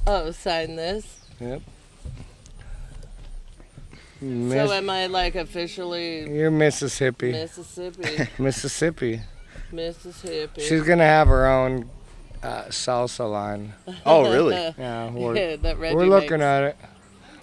Oh, sign this. Yep. So am I like officially You're Mississippi. Mississippi? Mississippi. She's gonna have her own salsa line. Oh, really? Yeah, that Reggie we're looking makes. at it.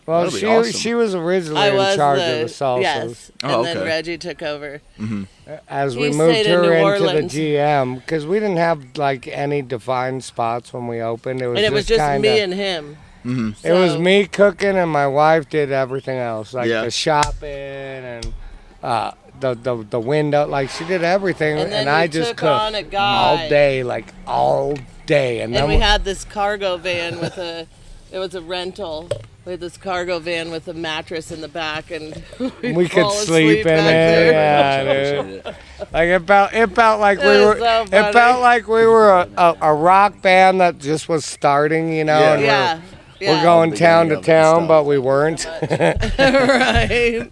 Well, That'll be awesome. she was originally in charge of the salsas. Yes, Oh, and then okay. Reggie took over. Mm-hmm. As we He moved stayed in her New into Orleans. the GM, because we didn't have like any defined spots when we opened. It was And it was just kinda, me and him. Mm-hmm. It was So- me cooking, and my wife did everything else, like Yeah. the shopping and the window. Like she did everything, And then I you just took cooked on a guy. all day, like all day. And And then we had this cargo van with it was a rental. We had this cargo van with a mattress in the back, and we could fall sleep asleep in back it. there. Yeah, dude. Like it felt like It we was were. so It funny. felt like we were a rock band that just was starting, you know. Yeah. And Yeah. we're going The town beginning to of it and town, stuff. but we weren't. Right.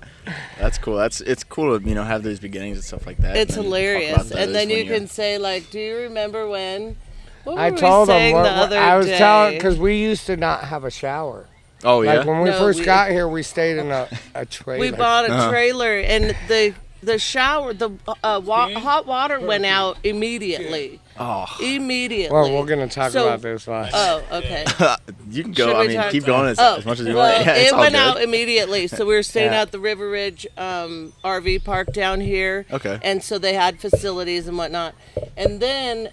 That's cool. It's cool to have those beginnings and stuff like that. It's and then talk hilarious. about those And then when you you're- can say, like, do you remember when? What were I we told saying them the other I was day? telling because we used to not have a shower. Oh yeah. Like when we No, first we- got here, we stayed in a trailer. We bought a Uh-huh. trailer, and the shower, the hot water went out immediately. Oh, Immediately. Well, we're gonna talk So- about this one. Oh, okay. you can Should go. I we mean, talk- keep going as much as you well, want. Yeah, it's it all went good. out immediately. So we were staying Yeah. at the River Ridge RV park down here. Okay. And so they had facilities and whatnot. And then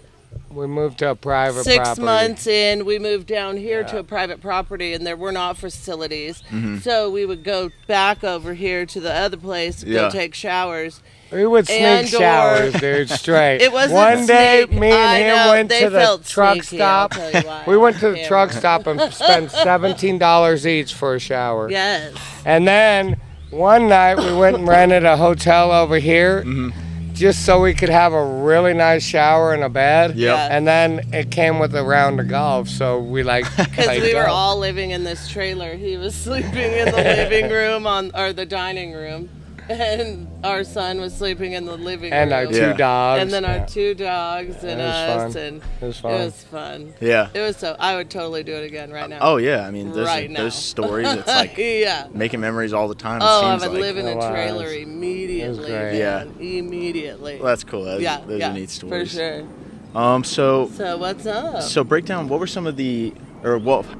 We moved to a private 6 property. months in, we moved down here to Yeah. a private property, and there were not facilities. Mm-hmm. So we would go back over here to the other place to Yeah. go take showers. We would sneak And or- showers, dude, straight. It wasn't One day, sneak. me and I him know, went they to the felt truck sneaky, I'll stop. tell you why. We went to the Yeah. truck stop and spent $17 each for a shower. Yes. And then one night we went and rented a hotel over here Mm-hmm. just so we could have a really nice shower and a bed. Yeah. And then it came with a round of golf, so we Because played we were golf. all living in this trailer. He was sleeping in the living room or the dining room, and our son was sleeping in the living And room. our two Yeah. dogs. And then our Yeah. two dogs and It was us, fun. and It was fun. it was fun. Yeah. It was so. I would totally do it again right now. Oh yeah. I mean, those Right now. those stories. It's like yeah. making memories all the time. Oh, it I seems would like. live in It a was. trailer It immediately. great. Yeah. man. Immediately. Well, that's cool. Those yeah, are neat stories. for sure. So So what's up? so break down. What were some of the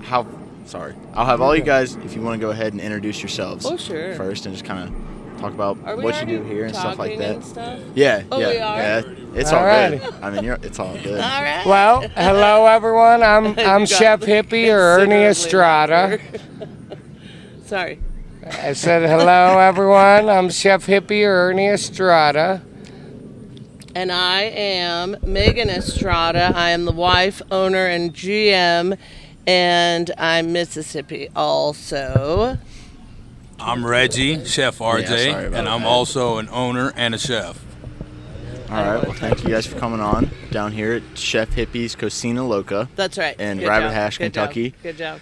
how? Sorry, I'll have all you guys if you want to go ahead and introduce yourselves. Oh, sure. First, and just kind of talk about Are we what you do already here and stuff like talking that. and stuff? Yeah, Oh, yeah, we are? yeah. It's all Alrighty. good. I mean, it's all good. All right. Well, hello everyone. I'm got Chef the Hippie or Ernie considerably Estrada. louder. Sorry. I said hello everyone. I'm Chef Hippie or Ernie Estrada. And I am Megan Estrada. I am the wife, owner, and GM, and I'm Mississippi also. I'm Reggie, Chef RJ, sorry about and I'm that. also an owner and a chef. All right. Well, thank you guys for coming on down here at Chef Hippie's Cocina Loca. That's right. And Good Rabbit job. Hash, Good Kentucky. Job. Good job.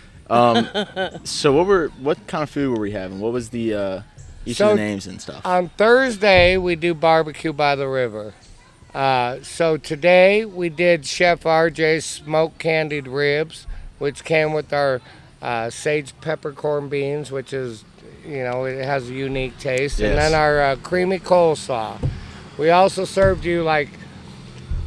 So what kind of food were we having? What was the each So- of the names and stuff? On Thursday we do barbecue by the river. So today we did Chef RJ's smoked candied ribs, which came with our sage peppercorn beans, which is, it has a unique taste. And Yes. then our creamy coleslaw. We also served you like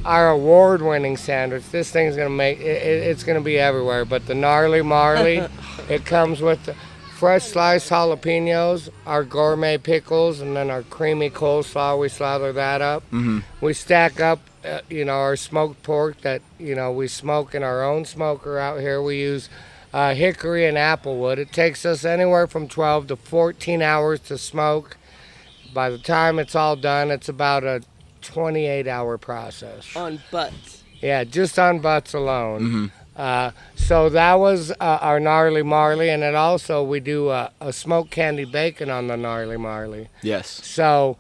our award-winning sandwich. This thing's gonna it's gonna be everywhere. But the gnarly marley, it comes with the fresh sliced jalapenos, our gourmet pickles, and then our creamy coleslaw. We slather that up. Mm-hmm. We stack up, our smoked pork that we smoke in our own smoker out here. We use hickory and applewood. It takes us anywhere from 12 to 14 hours to smoke. By the time it's all done, it's about a 28-hour process. On butts. Yeah, just on butts alone. Mm-hmm. So that was our gnarly marley, and we do a smoked candied bacon on the gnarly marley. Yes. So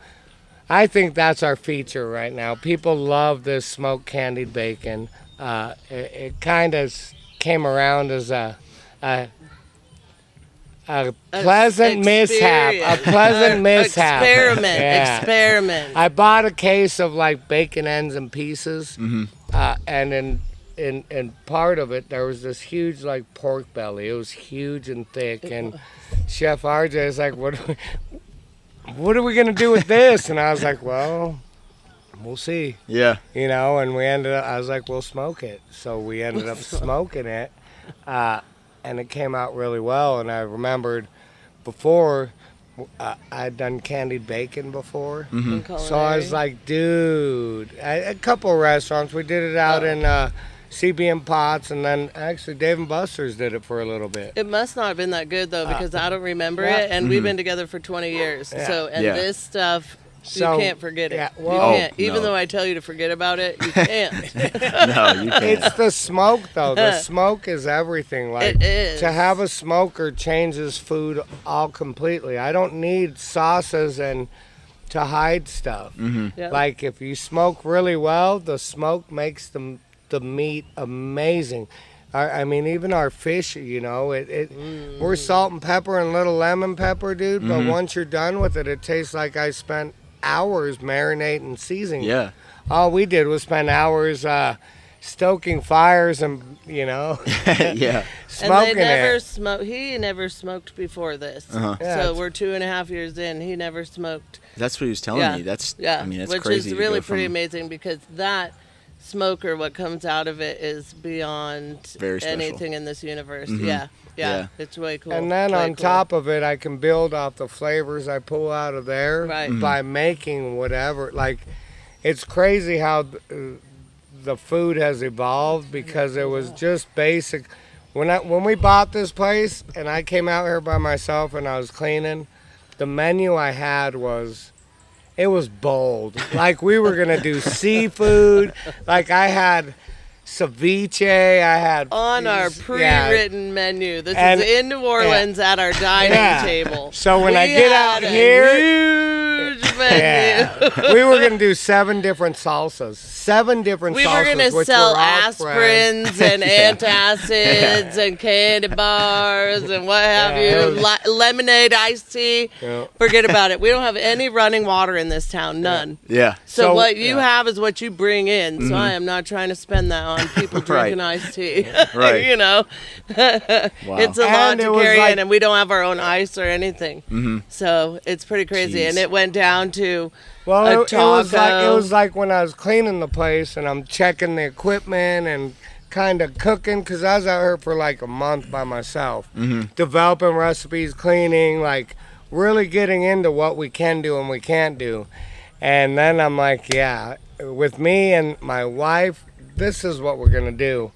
I think that's our feature right now. People love this smoked candied bacon. It kind of came around as a pleasant mishap. A pleasant mishap. Experiment. I bought a case of like bacon ends and pieces, Mm-hmm. and then in part of it, there was this huge like pork belly. It was huge and thick, and Chef RJ is like, what are we gonna do with this? And I was like, well, we'll see. Yeah. You know, and I was like, we'll smoke it. So we ended up smoking it, and it came out really well. And I remembered before, I'd done candied bacon before. So I was like, dude, a couple of restaurants. We did it out in CBM Potts, and then actually Dave & Buster's did it for a little bit. It must not have been that good, though, because I don't remember it, and we've been together for 20 years. So, this stuff, you can't forget it. Yeah, You well, can't. Even though I tell you to forget about it, you can't. No, you can't. It's the smoke, though. The smoke is everything. Like, It is. to have a smoker changes food all completely. I don't need sauces and to hide stuff. Yep. Like, if you smoke really well, the smoke makes the meat amazing. I mean, even our fish, you know, we're salt and pepper and little lemon pepper, dude. But once you're done with it, it tastes like I spent hours marinating, seasoning. Yeah. All we did was spend hours stoking fires and, you know, Yeah. smoking And they never it. He never smoked before this. Uh-huh. Yeah, So it's- we're 2.5 years in. He never smoked. That's what he was telling me. That's I mean, that's which crazy. is to really go pretty from- amazing because that smoker, what comes out of it is beyond Very special. anything in this universe. Yeah. It's way cool. And then Way on cool. top of it, I can build off the flavors I pull out of there Right. by making whatever. Like, it's crazy how the food has evolved because it was just basic. When we bought this place and I came out here by myself and I was cleaning, the menu I had was bold. Like, we were gonna do seafood. Like, I had ceviche. I had on our yeah. pre-written menu. This And- is in New Orleans at our dining Yeah. table. So when We I get out had a here, huge menu. yeah, we were gonna do 7 different salsas. 7 different We salsas. were going to which sell were all spread. aspirins and antacids and candy bars and what have Yeah, it you. was- Lemonade, iced tea. Yeah. Forget about it. We don't have any running water in this town. None. Yeah. So, So, what you yeah. Mm-hmm. have is what you bring in. So I am not trying to spend that on people Right. drinking iced tea. Right. You know, Wow. it's a lot And to it was carry like- in, and we don't have our own ice or anything. So it's pretty crazy. Jeez. And it went down to Well, a it was taco. like when I was cleaning the place and I'm checking the equipment and kind of cooking because I was out here for like a month by myself, developing recipes, cleaning, like really getting into what we can do and we can't do. And then I'm like, yeah, with me and my wife, this is what we're gonna do.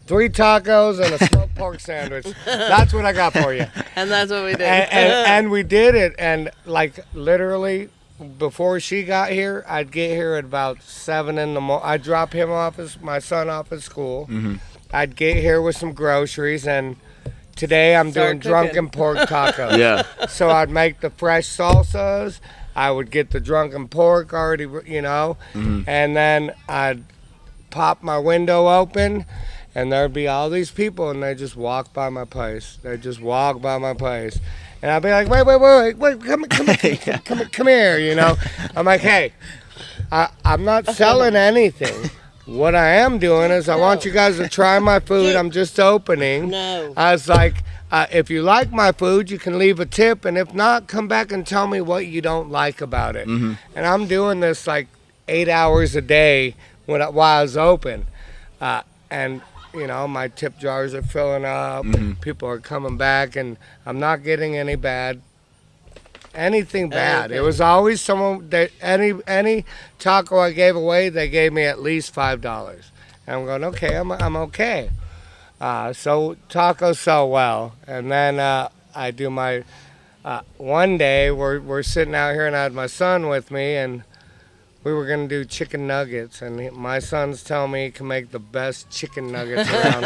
3 tacos and a smoked pork sandwich. That's what I got for you. and that's what we did. And we did it, and like literally before she got here, I'd get here at about 7 in the morning. I'd drop my son off at school. I'd get here with some groceries, and today I'm Start doing cooking. drunken pork tacos. Yeah. So I'd make the fresh salsas. I would get the drunken pork already, you know, and then I'd pop my window open. And there'd be all these people, and they just walk by my place. They just walk by my place, and I'd be like, "Wait, come here," you know. I'm like, "Hey, I'm not selling anything. What I am doing is I want you guys to try my food. I'm just opening." No. I was like, "If you like my food, you can leave a tip, and if not, come back and tell me what you don't like about it." And I'm doing this like 8 hours a day while I was open, and you know, my tip jars are filling up. People are coming back, and I'm not getting anything bad. Anything. It was always someone that any taco I gave away, they gave me at least $5. And I'm going, okay, I'm okay. So tacos sell well, and then I do my. One day we're sitting out here, and I had my son with me, and we were gonna do chicken nuggets, and my son's telling me he can make the best chicken nuggets around.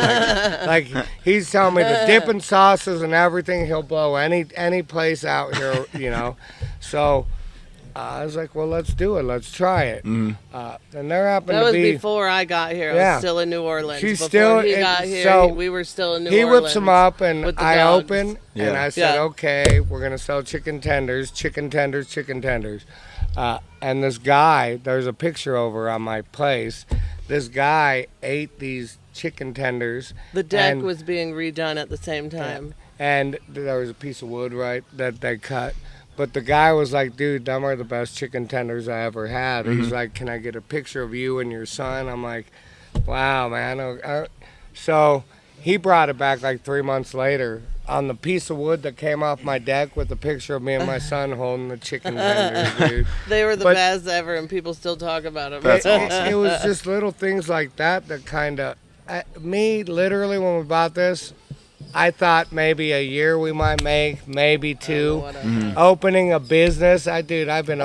Like he's telling me the dipping sauces and everything, he'll blow any place out here, you know. So I was like, well, let's do it. Let's try it. And there happened That to was be. before I got here. I Yeah. was still in New Orleans. She's Before still he in- got here, so we were still in New He Orleans. whips them up, and with the I dogs. open, and Yeah. I said, Yeah. okay, we're going to sell chicken tenders. And this guy, there's a picture over on my place. This guy ate these chicken tenders. The deck and, was being redone at the same time. and there was a piece of wood, right, that they cut. But the guy was like, dude, them are the best chicken tenders I ever had. He's like, can I get a picture of you and your son? I'm like, wow, man. So he brought it back like 3 months later on the piece of wood that came off my deck with a picture of me and my son holding the chicken tenders, dude. They were the best ever, and people still talk about them. That's awesome. It was just little things like that that kind of, me, literally, when we bought this, I thought maybe a year we might make, maybe 2. Opening a business, I've been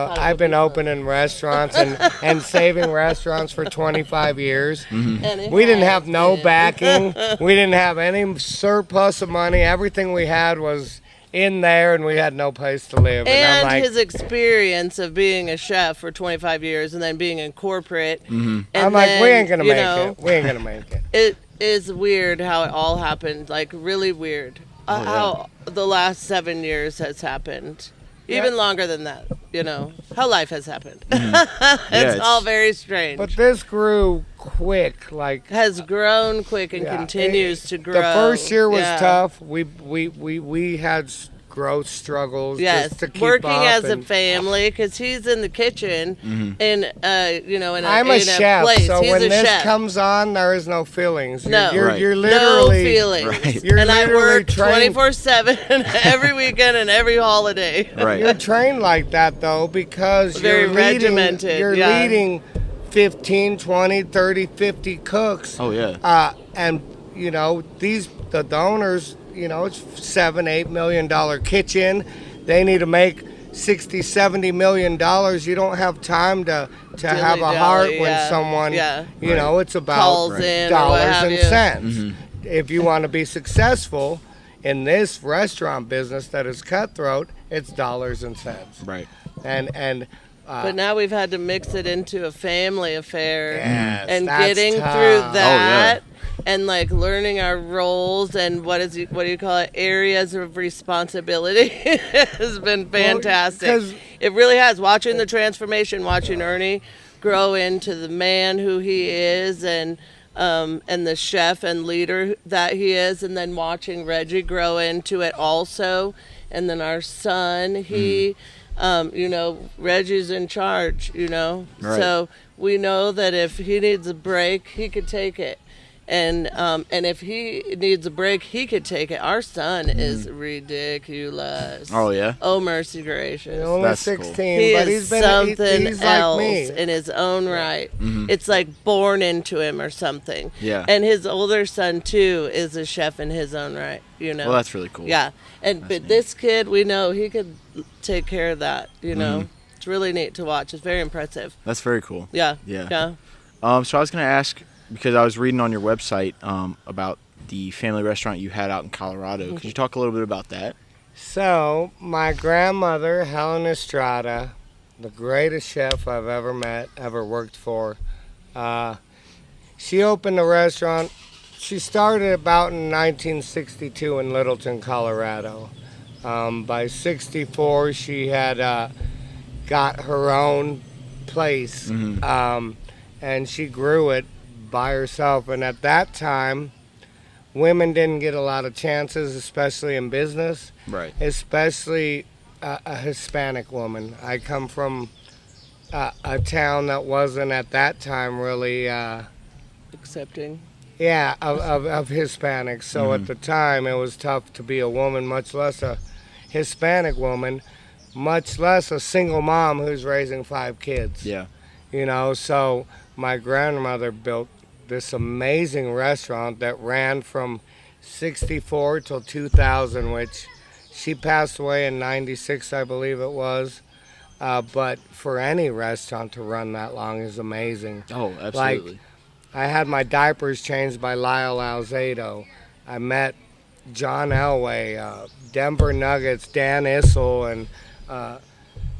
opening restaurants and saving restaurants for 25 years. We didn't have no backing. We didn't have any surplus of money. Everything we had was in there, and we had no place to live. And I'm like, his experience of being a chef for 25 years and then being in corporate. And I'm like, we ain't gonna make know, it. We ain't gonna make it. It is weird how it all happened, like really weird. How the last 7 years has happened. Even longer than that, how life has happened. It's all very strange. But this grew quick, like has grown quick and continues to grow. The first year was tough. We had growth struggles. Yes, just to keep working up as a family, because he's in the kitchen in I'm a in chef, place. so He's when a this chef. comes on, there is no feelings. No. You're literally no feelings. Right. You're and I literally work trained- 24/7 every weekend and every holiday. Right. You're trained like that though because Very you're leading, regimented, You're leading 15, 20, 30, 50 cooks. Oh yeah. And the owners, it's $7-8 million kitchen. They need to make 60, 70 million dollars. You don't have time to have a heart when someone, it's about calls in or what dollars have and you. cents. If you want to be successful in this restaurant business that is cutthroat, it's dollars and cents. Right. And But now we've had to mix it into a family affair, Yes, and that's getting tough. through that, Oh, and like learning our roles and what do you call it, areas of responsibility has been fantastic. 'cause- It really has. Watching the transformation, watching Ernie grow into the man who he is, and the chef and leader that he is, and then watching Reggie grow into it also, and then our son, he. Reggie's in charge, Right. So we know that if he needs a break, he could take it. And if he needs a break, he could take it. Our son is ridiculous. Oh yeah. Oh, mercy gracious. he's only That's cool. 16, He but is he's been something he's else like me. in his own right. It's like born into him or something. Yeah. And his older son too is a chef in his own right. Well, that's really cool. Yeah, but this kid, we know he could take care of that. It's really neat to watch. It's very impressive. That's very cool. Yeah. Yeah. Yeah. So I was gonna ask, because I was reading on your website about the family restaurant you had out in Colorado. Could you talk a little bit about that? So, my grandmother, Helen Estrada, the greatest chef I've ever met, ever worked for, she opened a restaurant. She started about in 1962 in Littleton, Colorado. By 64, she had got her own place, and she grew it by herself. And at that time, women didn't get a lot of chances, especially in business, Right. especially a Hispanic woman. I come from a town that wasn't at that time really, Accepting. of Hispanics. So at the time, it was tough to be a woman, much less a Hispanic woman, much less a single mom who's raising 5 kids. Yeah. So my grandmother built this amazing restaurant that ran from 64 till 2000, which she passed away in 96, I believe it was. But for any restaurant to run that long is amazing. Oh, absolutely. I had my diapers changed by Lyle Alzado. I met John Elway, Denver Nuggets, Dan Issel, and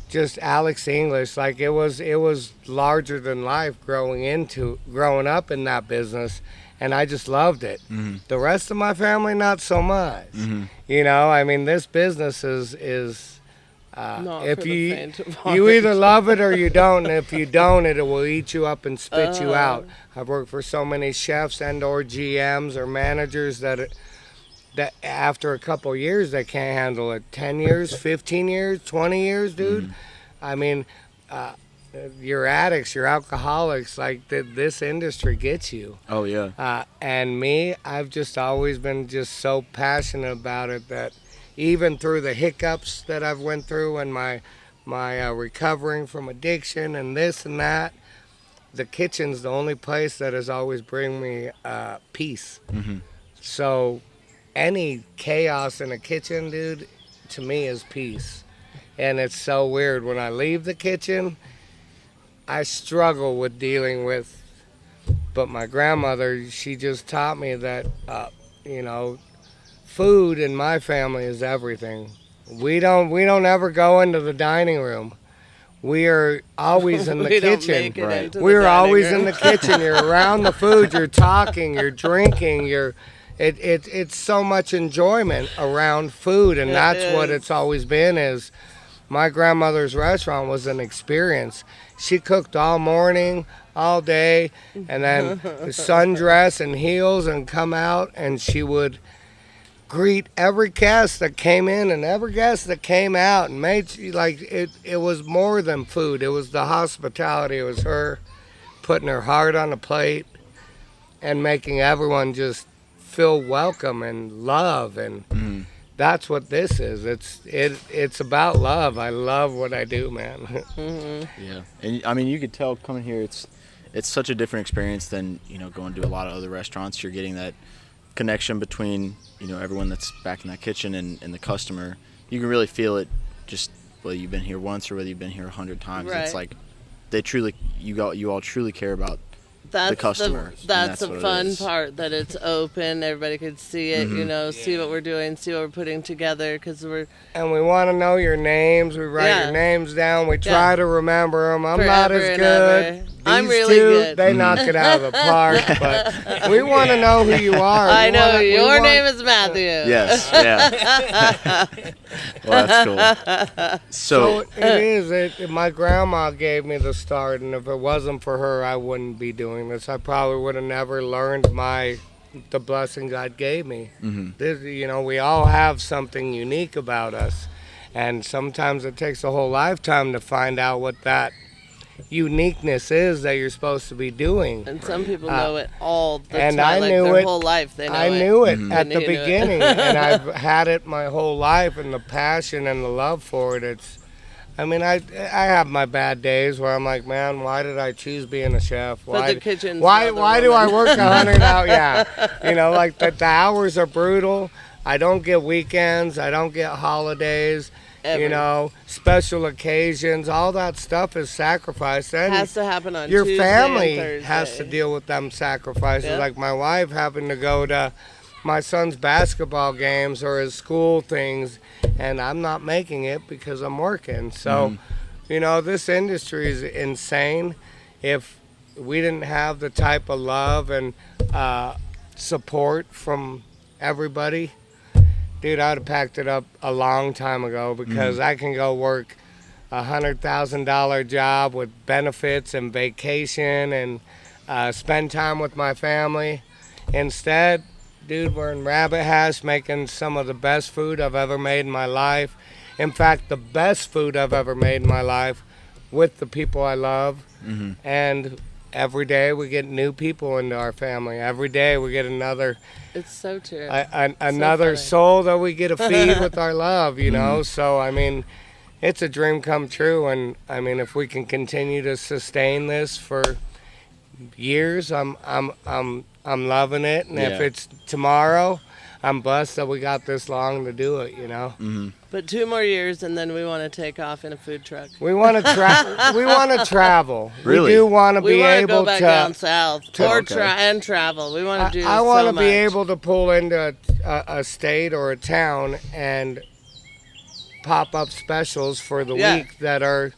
just Alex English. Like it was larger than life growing up in that business, and I just loved it. The rest of my family, not so much. I mean, this business is Not If for the you faint of you heart. either love it or you don't. And if you don't, it will eat you up and spit you Uh-huh. out. I've worked for so many chefs and or GMs or managers that after a couple years they can't handle it. 10 years, 15 years, 20 years, dude. I mean, uh, you're addicts, you're alcoholics. Like this industry gets you. Oh yeah. And me, I've just always been just so passionate about it that even through the hiccups that I've went through and my recovering from addiction and this and that, the kitchen's the only place that has always bring me peace. So any chaos in a kitchen, dude, to me is peace. And it's so weird. When I leave the kitchen, I struggle with dealing with, but my grandmother, she just taught me that, you know, food in my family is everything. We don't ever go into the dining room. We are always in the We don't kitchen. make it Right. into the We're dining always room. in the kitchen. You're around the food. You're talking. You're drinking. It's so much enjoyment around food, and It that's what is. it's always been. Is my grandmother's restaurant was an experience. She cooked all morning, all day, and then sundress and heels and come out, and she would greet every guest that came in and every guest that came out, and like it was more than food. It was the hospitality. It was her putting her heart on the plate and making everyone just feel welcome and love, and that's what this is. It's about love. I love what I do, man. Yeah, and I mean, you could tell coming here, it's such a different experience than going to a lot of other restaurants. You're getting that connection between everyone that's back in that kitchen and the customer. You can really feel it, just whether you've been here once or whether you've been here 100 times. Right. It's like they truly, you all truly care about That's customer, and That's that's what the it fun is. part, that it's open. Everybody could see it, see what we're doing, see what we're putting together, because we're And we want to know your names. We write Yeah. your names down. We try to remember them. I'm not Forever as and good. ever. I'm These really two, good. They knock it out of the park. But we want to know who you are. I We know wanna- we your want- name is Matthew. Yes, yeah. Well, that's cool. So So, it is. My grandma gave me the start, and if it wasn't for her, I wouldn't be doing this. I probably would have never learned the blessing God gave me. This, we all have something unique about us, and sometimes it takes a whole lifetime to find out what that uniqueness is that you're supposed to be doing. And some people know it all the and time, I like knew their it. whole life. They know I it. knew it at They the knew it. beginning, and I've had it my whole life, and the passion and the love for it. I have my bad days where I'm like, man, why did I choose being a chef? But the kitchen's why another do I woman. work 100 hours? Yeah, like the hours are brutal. I don't get weekends. I don't get holidays. Ever. Special occasions. All that stuff is sacrificed. And Has to happen on your Tuesday family and has to Thursday. deal with them sacrifices. Yep. Like my wife having to go to my son's basketball games or his school things, and I'm not making it because I'm working. So, this industry is insane. If we didn't have the type of love and support from everybody, dude, I'd have packed it up a long time ago, because I can go work $100,000 job with benefits and vacation and spend time with my family. Instead, dude, we're in Rabbit Hash making some of the best food I've ever made in my life. In fact, the best food I've ever made in my life with the people I love. And every day we get new people into our family. Every day we get another It's so true. another funny. soul that we get to feed with our love, So it's a dream come true, and if we can continue to sustain this for years, I'm loving it, and if Yeah. it's tomorrow, I'm blessed that we got this long to do it. But 2 more years, and then we want to take off in a food truck. We want to we want to travel. Really? We do want to We be want to able go back to. down south or Okay. travel. We want to do. I want so to be much. able to pull into a state or a town and pop up specials for the Yeah. week that are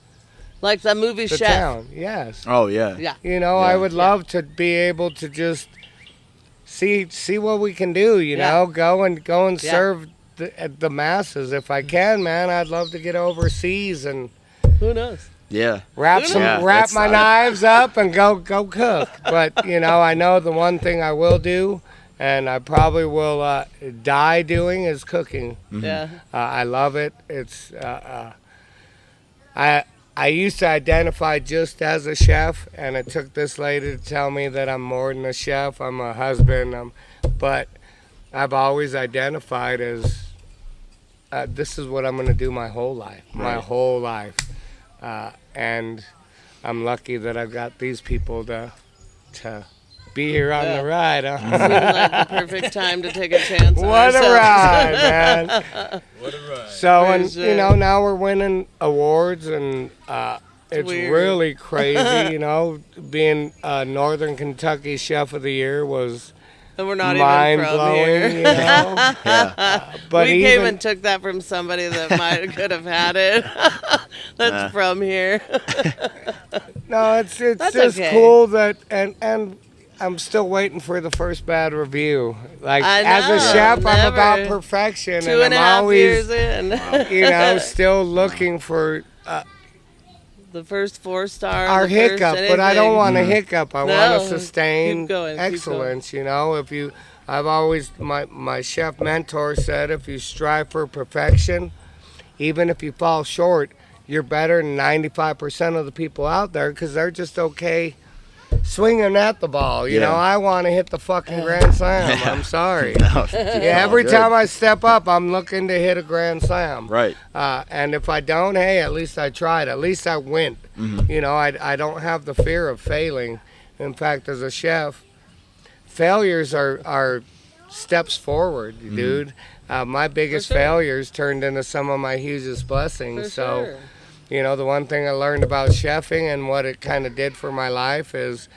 like the movie the Chef. town. Yes. oh yeah. Yeah. I Yeah. would love to be able to just see what we can do. Yeah. Go and Yeah. serve the masses. If I can, man, I'd love to get overseas and Who knows? Yeah. wrap that's- my knives up and go cook. But I know the one thing I will do, and I probably will die doing, is cooking. Yeah. I love it. It's I used to identify just as a chef, and it took this lady to tell me that I'm more than a chef. I'm a husband. But I've always identified as this is what I'm going to do my whole life. My Right. whole life. And I'm lucky that I've got these people to be here on Yeah. the ride. Huh? Seems like the perfect time to take a chance on What a ourselves. ride, man. What a ride. So, For and sure. now we're winning awards, and it's weird. really crazy. Being Northern Kentucky Chef of the Year was And we're not mind even from blowing. here. Yeah. But we even came and took that from somebody that could have had it. That's from here. no, it's That's just okay. cool that and. I'm still waiting for the first bad review. Like I as a know, chef, I'm about never. perfection, 2.5 and I'm years always, in. still looking for The first 4-star. our the first hiccup, but I don't anything. want a hiccup. I No, want to sustain keep going, keep excellence. I've always my chef mentor said, if you strive for perfection, even if you fall short, you're better than 95% of the people out there, because they're just okay swinging at the ball. Yeah. I want to hit the fucking grand slam. I'm sorry. No, Every good. time I step up, I'm looking to hit a grand slam. Right. And if I don't, hey, at least I tried. At least I went. I don't have the fear of failing. In fact, as a chef, failures are steps forward, dude. My biggest sure. failures turned into some of my hugest blessings. For So, sure. the one thing I learned about chefing and what it kind of did for my life is,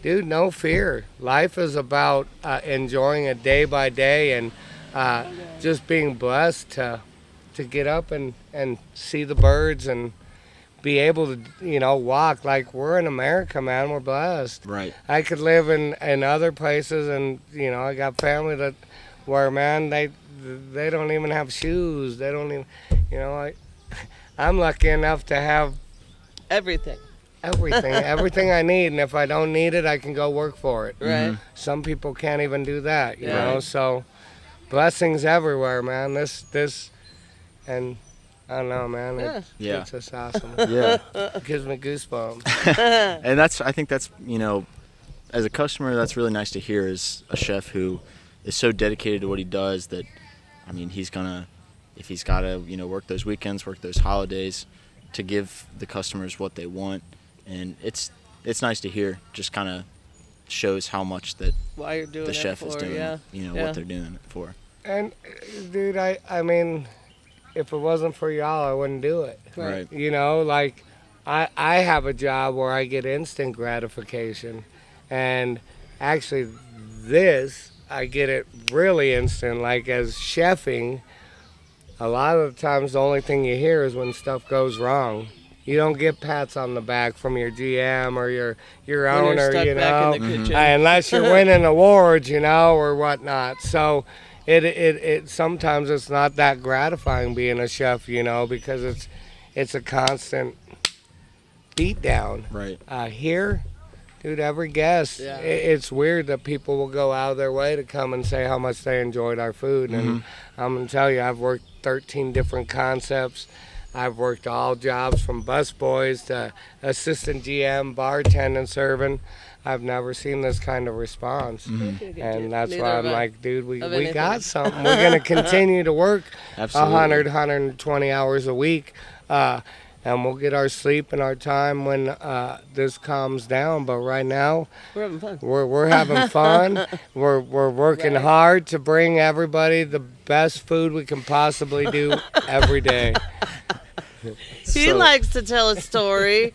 dude, no fear. Life is about enjoying it day by day, and just being blessed to get up and see the birds and be able to, walk. Like, we're in America, man. We're blessed. Right. I could live in other places, and, I got family where, man, they don't even have shoes. They don't even, I'm lucky enough to have Everything. everything I need, and if I don't need it, I can go work for it. Right. Some people can't even do that, you Yeah. know. So blessings everywhere, man. This, and I don't know, man. Yeah. Yeah. It's just awesome. Yeah. It gives me goosebumps. And I think that's, as a customer, that's really nice to hear, is a chef who is so dedicated to what he does that, if he's got to, work those weekends, work those holidays, to give the customers what they want. And it's nice to hear. Just kind of shows how much that Why you're doing the it chef for, is doing, yeah. what they're doing it for. And dude, I mean, if it wasn't for y'all, I wouldn't do it. Right. Like I have a job where I get instant gratification, and actually I get it really instant. Like, as chefing, a lot of the times the only thing you hear is when stuff goes wrong. You don't get pats on the back from your GM or your When owner, you're stuck back in the kitchen. unless you're winning awards, or whatnot. So it sometimes it's not that gratifying being a chef, because it's a constant beat down. Right. Here, dude, every guest, Yeah. it's weird that people will go out of their way to come and say how much they enjoyed our food. And I'm going to tell you, I've worked 13 different concepts. I've worked all jobs from busboys to assistant GM, bartending, serving. I've never seen this kind of response. And that's Neither why have I'm I. like, dude, we anything. got something. We're going to continue to work Absolutely. 120 hours a week. And we'll get our sleep and our time when this calms down. But right now, We're having fun. we're having fun. We're working Right. hard to bring everybody the best food we can possibly do every day. He likes to tell a story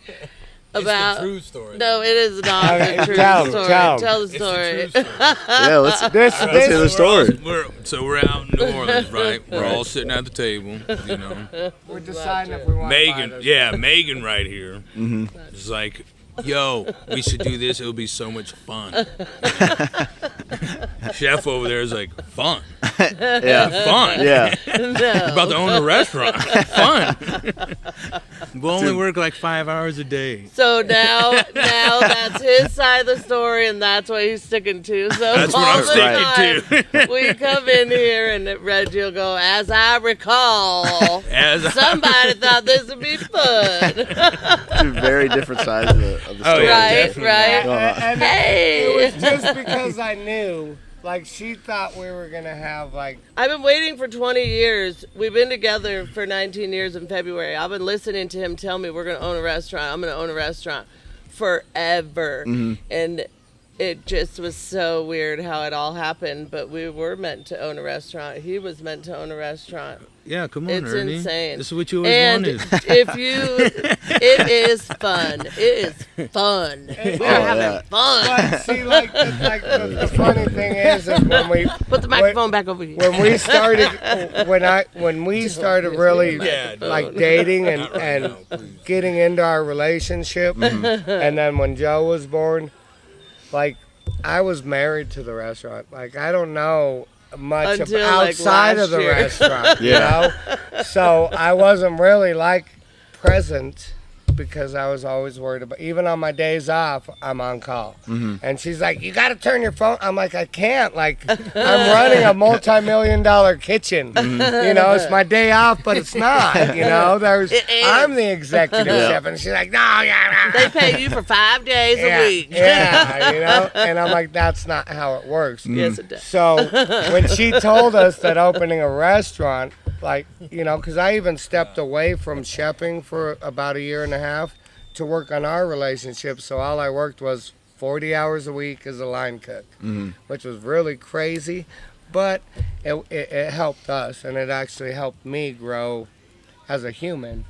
about. True story. No, it is not Okay, the true tell 'em, story. tell 'em. Tell the It's the story. true story. Yeah, let's This hear the story. We're out in New Orleans, right? We're all sitting at the table, we're deciding if we want Megan, Megan right here. It's like, Yo, we should do this. It'll be so much fun. Chef over there is like, fun. Yeah. Fun. Yeah. You're about to own a restaurant. Fun. We'll only work like 5 hours a day. So now that's his side of the story, and that's what he's sticking to. So That's what all I'm the sticking time, we come in here, and Reggie will go, as I recall, somebody thought this would be fun. Two very different sides of the story. Right, definitely. right. And Hey. it was just because I knew, like, she thought we were gonna have like. I've been waiting for 20 years. We've been together for 19 years in February. I've been listening to him tell me we're going to own a restaurant. I'm going to own a restaurant forever. And it just was so weird how it all happened. But we were meant to own a restaurant. He was meant to own a restaurant. Yeah, come on, It's Ernie. insane. This is what you always And wanted. it is fun. It is fun. We're having yeah. fun. But see, the funny thing is when we Put the microphone back over here. when we started when we started really Yeah, like dating and Not right now, please. getting into our relationship, and then when Joe was born, like I was married to the restaurant. Like I don't know much Until, like, outside last of the year. restaurant, Yeah. you know. So I wasn't really like present because I was always worried about. Even on my days off, I'm on call, and she's like, "You got to turn your phone." I'm like, "I can't. Like, I'm running a multi-million-dollar kitchen. You know, it's my day off, but it's not. You know, It is. I'm the executive chef," and she's like, "No, yeah." They pay you for 5 days a week. Yeah, you know, and I'm like, that's not how it works. Yes, it does. So when she told us that opening a restaurant, like, you know, because I even stepped away from chefing for about a year and a half to work on our relationship. So all I worked was 40 hours a week as a line cook, which was really crazy, but it helped us, and it actually helped me grow as a human.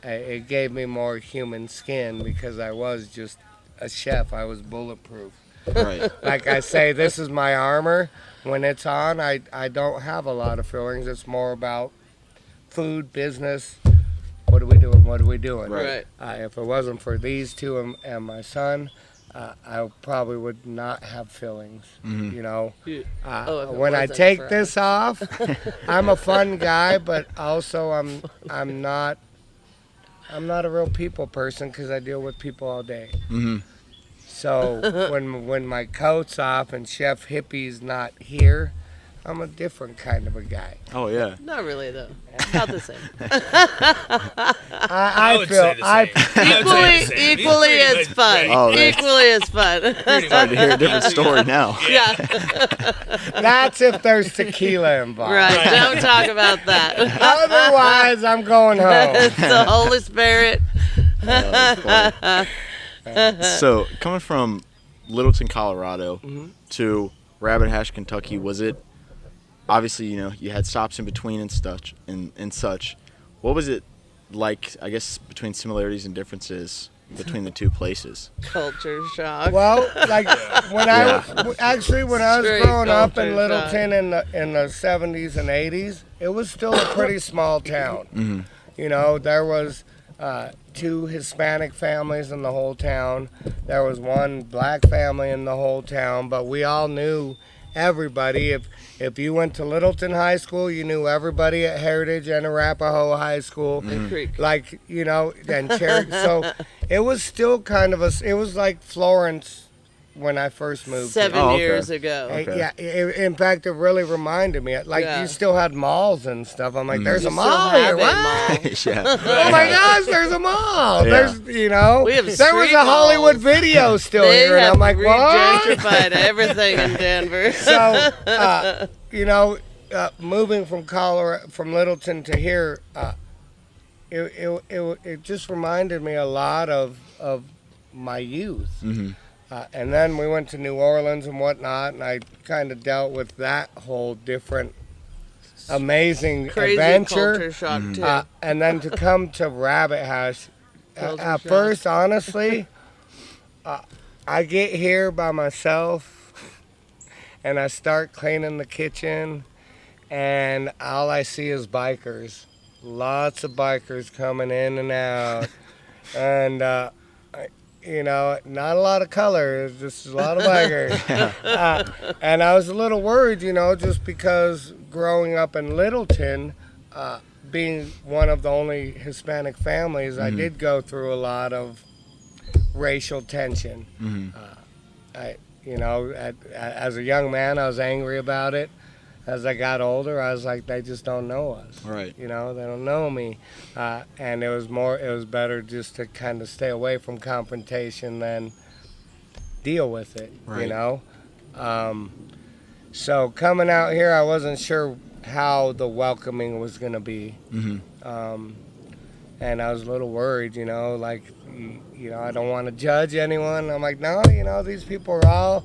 It gave me more human skin because I was just a chef. I was bulletproof. Right. Like I say, this is my armor. When it's on, I don't have a lot of feelings. It's more about food, business. What are we doing? What are we doing? Right. If it wasn't for these two and my son, I probably would not have feelings. You know, If it when I wasn't take for this off, I'm a fun guy, but also I'm not a real people person because I deal with people all day. So when my coat's off and Chef Hippie's not here, I'm a different kind of a guy. Oh yeah. Not really, though. About the same. I would feel say the same. I would say the same. Equally He's as pretty fun. much- Oh, that's- Equally as fun. It's hard to hear a different story now. Yeah. that's if there's tequila involved. Right. Don't talk about that. Otherwise, I'm going home. It's the Holy Spirit. So coming from Littleton, Colorado, to Rabbit Hash, Kentucky, was it? Obviously, you know, you had stops in between and such. What was it like? I guess between similarities and differences between the two places. Culture shock. Well, like when I was Straight growing up culture in Littleton in the 70s and 80s, it was still a pretty small town. You know, there was 2 Hispanic families in the whole town. There was 1 black family in the whole town, but we all knew everybody. If you went to Littleton High School, you knew everybody at Heritage and Arapahoe High School. Creek. Like, you know, and Cherokee. So it was still kind of it was like Florence when I first moved. 7 Oh, okay. years ago. Yeah, in fact, it really reminded me. Like, Yeah. you still had malls and stuff. I'm like, there's We a still mall have here. a What? mall. Yeah. Oh my gosh, there's a mall. Yeah. There's, you know, We have there was street a Hollywood malls. video still They here, and have I'm like, what? gentrified everything in Denver. So, you know, moving from Littleton to here, it just reminded me a lot of my youth. And then we went to New Orleans and whatnot, and I kind of dealt with that whole different, amazing Crazy adventure. culture shock, too. And then to come to Rabbit Hash, Culture at shock. first, honestly, I get here by myself, and I start cleaning the kitchen, and all I see is bikers. Lots of bikers coming in and out. And you know, not a lot of color, it's just a lot of blackers. And I was a little worried, you know, just because growing up in Littleton, being one of the only Hispanic families, I did go through a lot of racial tension. You know, as a young man, I was angry about it. As I got older, I was like, they just don't know us. Right. You know, they don't know me. And it was better just to kind of stay away from confrontation than deal with it, Right. you know? So coming out here, I wasn't sure how the welcoming was going to be. And I was a little worried, you know, like, you know, I don't want to judge anyone. I'm like, no, you know, these people are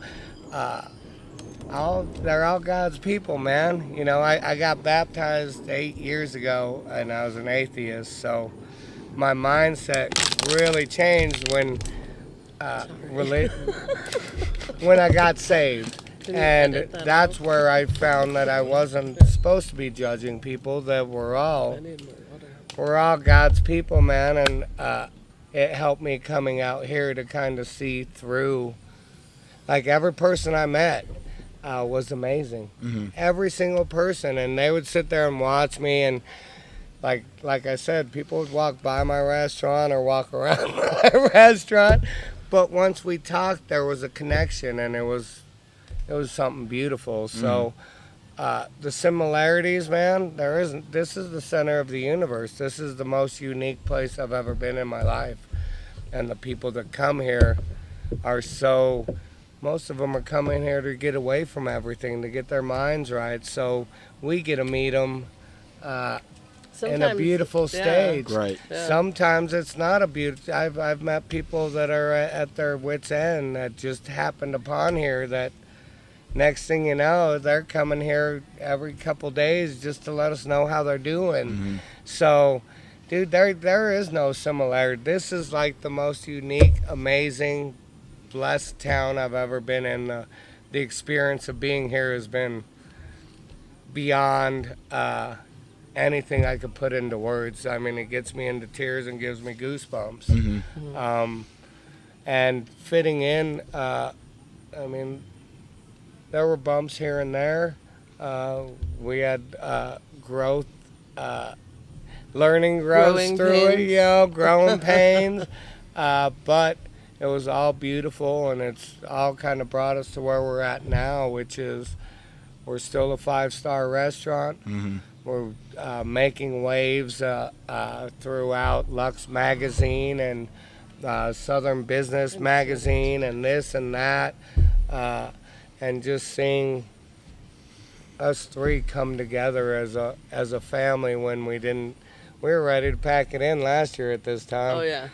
they're all God's people, man. You know, I got baptized 8 years ago, and I was an atheist, so my mindset really changed when when I got saved. And that's where I found that I wasn't supposed to be judging people, that we're all God's people, man. And it helped me coming out here to kind of see through, like, every person I met was amazing. Every single person. And they would sit there and watch me, and like I said, people would walk by my restaurant or walk around my restaurant, but once we talked, there was a connection, and it was something beautiful. So the similarities, man, there isn't. This is the center of the universe. This is the most unique place I've ever been in my life. And the people that come here are most of them are coming here to get away from everything, to get their minds right. So we get to meet them in a beautiful stage. Right. Yeah. Sometimes it's not a beautiful. I've met people that are at their wits' end that just happened upon here, that next thing you know, they're coming here every couple days just to let us know how they're doing. So, dude, there is no similarity. This is like the most unique, amazing, blessed town I've ever been in. The experience of being here has been beyond anything I could put into words. I mean, it gets me into tears and gives me goosebumps. And fitting in, I mean, there were bumps here and there. We had growth, learning growth Growing through it, pains. you know, growing pains. But it was all beautiful, and it's all kind of brought us to where we're at now, which is we're still a 5-star restaurant. We're making waves throughout Lux Magazine and Southern Business Magazine and this and that. And just seeing us three come together as a family when we were ready to pack it in last year at this time. Oh yeah.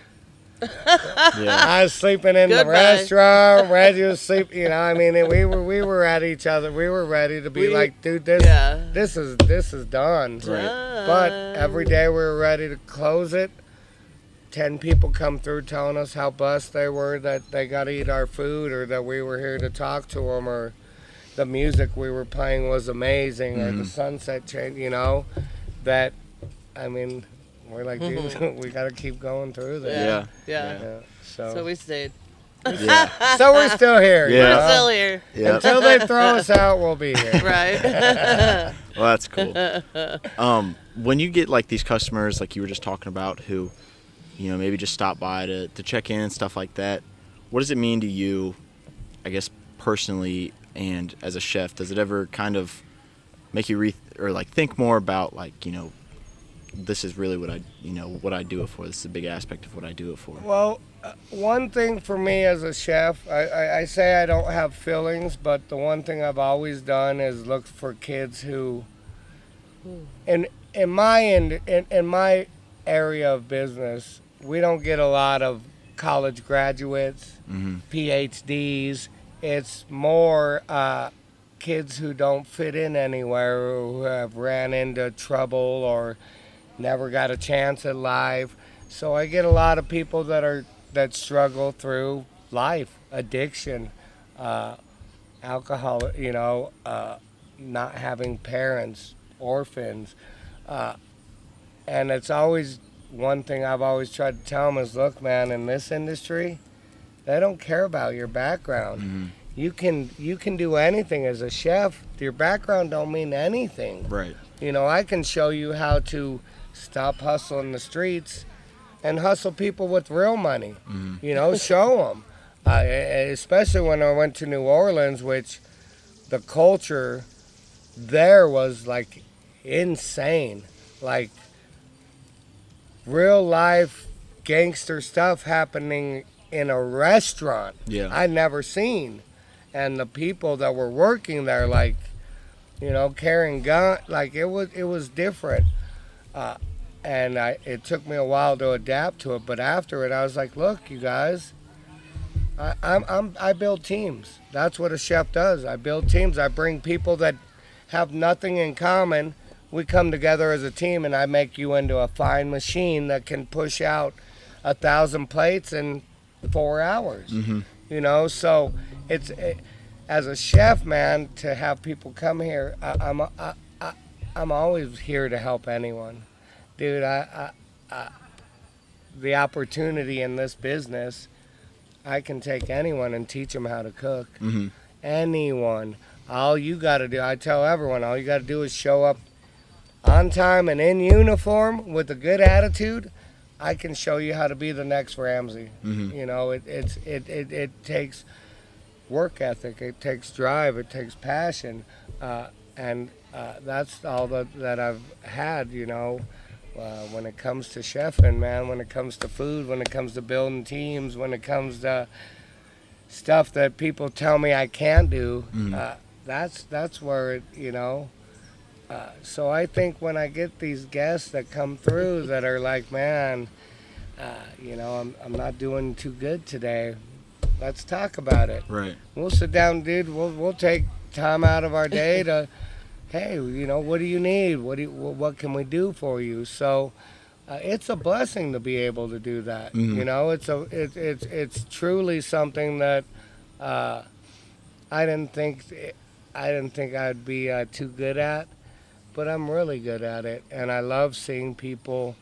I was sleeping in the Goodbye. restaurant. Reggie was sleeping. You know, I mean, we were at each other. We were ready to be like, dude, this is done. Right. But every day we were ready to close it. 10 people come through telling us how blessed they were that they got to eat our food, or that we were here to talk to them, or the music we were playing was amazing, or the sunset change, you know, that, I mean, we're like, dude, we got to keep going through this. Yeah. So we stayed. So we're still here. Yeah. You We're know? still here. Yeah. Until they throw us out, we'll be here. Right. Well, that's cool. When you get like these customers, like you were just talking about, who, you know, maybe just stop by to check in and stuff like that, what does it mean to you, I guess, personally and as a chef? Does it ever kind of make you think more about, like, you know, this is really what I do it for. This is a big aspect of what I do it for. Well, one thing for me as a chef, I say I don't have feelings, but the one thing I've always done is look for kids who, in my area of business, we don't get a lot of college graduates, PhDs. It's more kids who don't fit in anywhere, who have ran into trouble or never got a chance at life. So I get a lot of people that struggle through life, addiction, alcohol, you know, not having parents, orphans. And it's always one thing I've always tried to tell them is, look, man, in this industry, They don't care about your background. You can do anything as a chef. Your background don't mean anything. Right. You know, I can show you how to stop hustling the streets and hustle people with real money. You know, show them. Especially when I went to New Orleans, which the culture there was like insane. Like real life gangster stuff happening in a restaurant. Yeah. I'd never seen. And the people that were working there, like, you know, carrying gun, like it was different. And it took me a while to adapt to it, but after it, I was like, look, you guys, I build teams. That's what a chef does. I build teams. I bring people that have nothing in common. We come together as a team, and I make you into a fine machine that can push out 1,000 plates in 4 hours. You know, so as a chef, man, to have people come here, I'm always here to help anyone, dude. The opportunity in this business, I can take anyone and teach them how to cook. Anyone. All you got to do, I tell everyone, all you got to do is show up on time and in uniform with a good attitude. I can show you how to be the next Ramsay. You know, it takes work ethic, it takes drive, it takes passion, and that's all that I've had, you know, when it comes to chefing, man, when it comes to food, when it comes to building teams, when it comes to stuff that people tell me I can't do, that's where it, you know. So I think when I get these guests that come through that are like, man, you know, I'm not doing too good today. Let's talk about it. Right. We'll sit down, dude. We'll take time out of our day to, hey, you know, what do you need? What can we do for you? So, it's a blessing to be able to do that. You know, it's truly something that I didn't think I'd be too good at, but I'm really good at it, and I love seeing people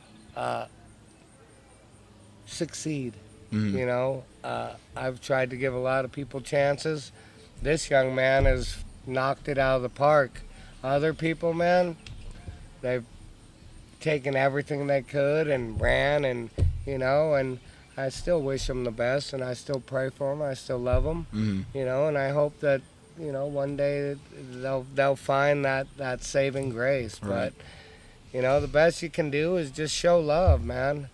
succeed. You know, I've tried to give a lot of people chances. This young man has knocked it out of the park. Other people, man, they've taken everything they could and ran, and you know, and I still wish them the best, and I still pray for them. I still love them, you know, and I hope that, you know, one day they'll find that saving grace. Right. But you know, the best you can do is just show love, man.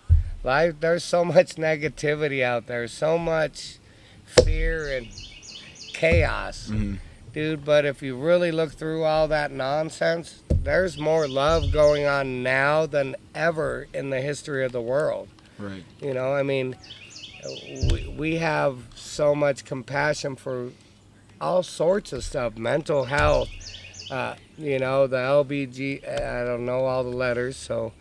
Life, there's so much negativity out there, so much fear and chaos, dude. But if you really look through all that nonsense, there's more love going on now than ever in the history of the world. Right. You know, I mean, we have so much compassion for all sorts of stuff, mental health. You know, the LBG, I don't know all the letters, so.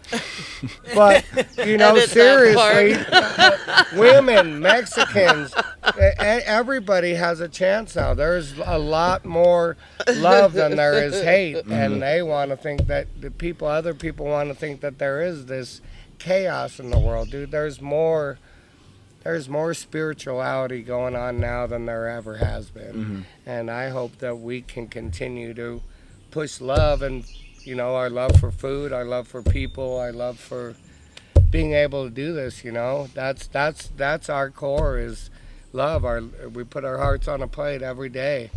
But, you know, Edit that seriously, women, Mexicans, everybody has a chance now. There's a lot more love than there is hate. And they want to think that other people want to think that there is this chaos in the world. Dude, there's more spirituality going on now than there ever has been. And I hope that we can continue to push love, and you know, our love for food, our love for people, our love for being able to do this. You know, that's our core, is love. We put our hearts on a plate every day,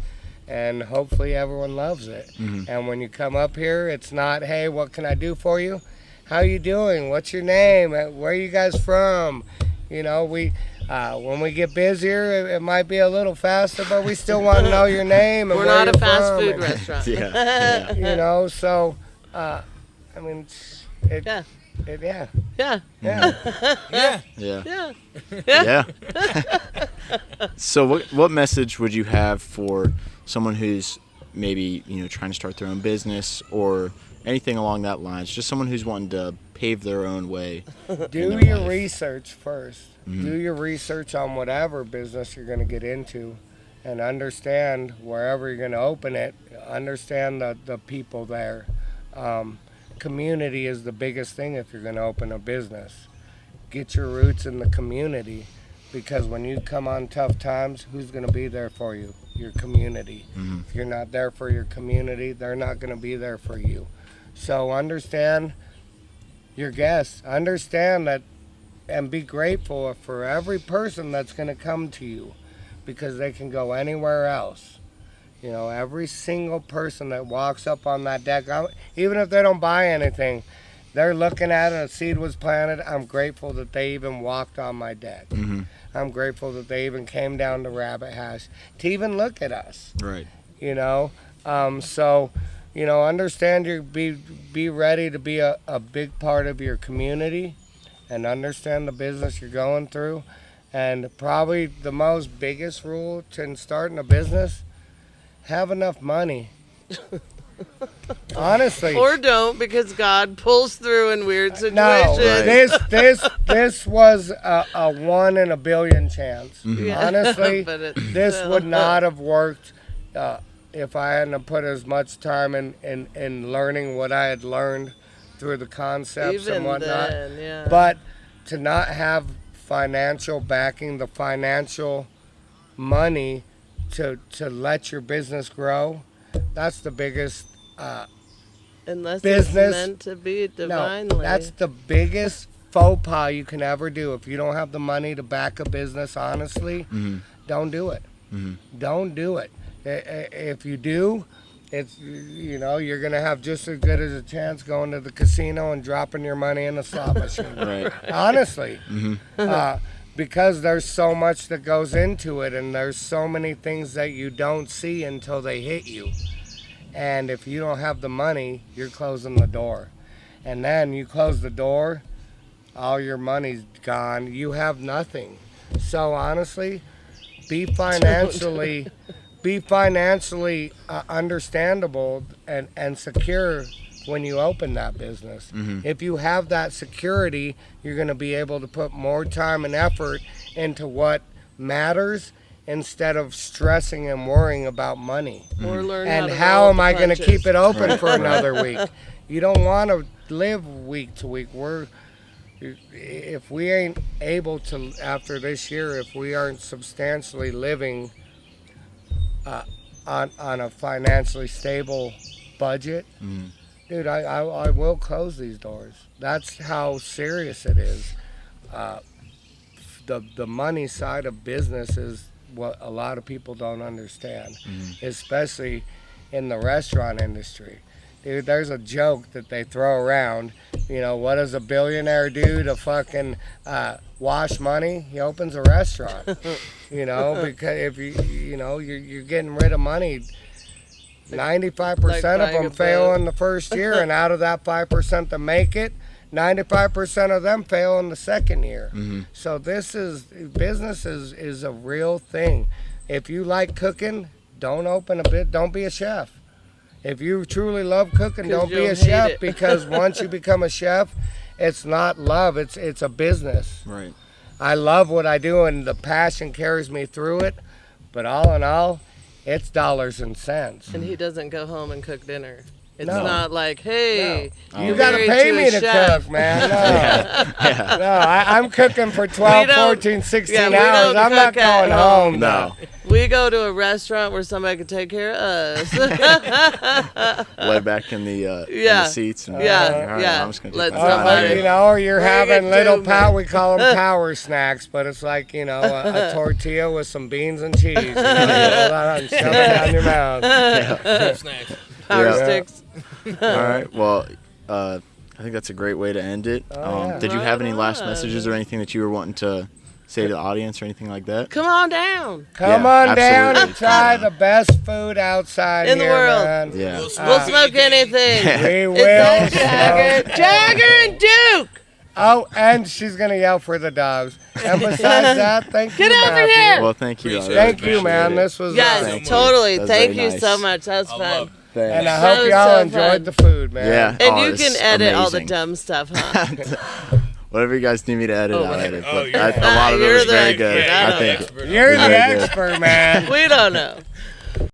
and hopefully everyone loves it. And when you come up here, it's not, hey, what can I do for you? How you doing? What's your name? Where are you guys from? You know, when we get busier, it might be a little faster, but we still want to know your name and We're where not you're a fast from. food restaurant. Yeah. You know, so I mean, Yeah. yeah. Yeah. Yeah. Yeah. Yeah. So what message would you have for someone who's maybe, you know, trying to start their own business or anything along that lines, just someone who's wanting to pave their own way? Do your research first. Do your research on whatever business you're going to get into, and understand wherever you're going to open it, understand the people there. Community is the biggest thing if you're going to open a business. Get your roots in the community. Because when you come on tough times, who's going to be there for you? Your community. If you're not there for your community, they're not going to be there for you. So understand your guests. Understand that, and be grateful for every person that's going to come to you, because they can go anywhere else. You know, every single person that walks up on that deck, even if they don't buy anything, they're looking at it, a seed was planted. I'm grateful that they even walked on my deck. I'm grateful that they even came down to Rabbit Hash to even look at us. Right. You know, so, you know, understand be ready to be a big part of your community, and understand the business you're going through. And probably the most biggest rule to starting a business, have enough money. Honestly. Or don't, because God pulls through in weird situations. No, this was a 1 in a billion chance. Yeah. Honestly, But this would not have worked if I hadn't put as much time in learning what I had learned through the concepts Even and whatnot. then, yeah. But to not have financial backing, the financial money to let your business grow, that's the biggest Unless business. it's meant to be divinely. No, that's the biggest faux pas you can ever do. If you don't have the money to back a business, honestly, don't do it. Don't do it. If you do, it's, you know, you're gonna have just as good as a chance going to the casino and dropping your money in a slot machine. Right. Honestly, because there's so much that goes into it, and there's so many things that you don't see until they hit you. And if you don't have the money, you're closing the door. And then you close the door, all your money's gone. You have nothing. So honestly, be financially understandable and secure when you open that business. If you have that security, you're going to be able to put more time and effort into what matters, instead of stressing and worrying about money. Or learn And how how to am I going to keep it open for Right. another week? You don't want to live week to week. If we ain't able to, after this year, if we aren't substantially living on a financially stable budget, dude, I will close these doors. That's how serious it is. The money side of business is what a lot of people don't understand, especially in the restaurant industry. Dude, there's a joke that they throw around. You know, what does a billionaire do to fucking wash money? He opens a restaurant. You know, because if you're getting rid of money. 95% Like of buying them a fail boat. in the first year, and out of that 5% that make it, 95% of them fail in the second year. So business is a real thing. If you like cooking, don't be a chef. If you truly love cooking, 'Cause don't be you'll a hate chef, it. because once you become a chef, it's not love, it's a business. Right. I love what I do, and the passion carries me through it, but all in all, it's dollars and cents. And he doesn't go home and cook dinner. It's No. not like, hey, You you're gotta married pay to me a to chef. cook, man. No, no, I'm cooking for 12, We don't- 14, 16 yeah, we hours. don't I'm not cook at going home. home. No. We go to a restaurant where somebody can take care of us. Lay back in the Yeah. seats. And, Yeah, all right, yeah. I'm just gonna Let take my time somebody- here. You know, or you're Bring having it little to me. we call them power snacks, but it's like, you know, a tortilla with some beans and cheese. You know, roll that and shove it down your mouth. Snacks. Power Yeah. sticks. All right. Well, I think that's a great way to end it. yeah. Did you have any last Right on. messages or anything that you were wanting to say to the audience or anything like that? Come on down. Come Yeah, on down and absolutely. try the best food outside In the here, world. man. Yeah. We'll smoke anything. We Is that will. Jagger? Jagger and Duke. Oh, and she's gonna yell for the dogs. And besides that, thank you, Get over Matthew. here. Well, thank you. I really Thank you, appreciate man. it. This was Yes, Thank you. totally. That's Thank very you so nice. much. That was I fun. love Thanks. And I That hope was y'all so enjoyed fun. the food, man. Yeah. And Oh, you it's can edit all the amazing. dumb stuff, huh? Whatever you guys need me to edit, I'll whatever. edit. Oh, But you're- a lot of it You're was the very expert. good. I I don't think. know. You're the Very good. expert, man. We don't know.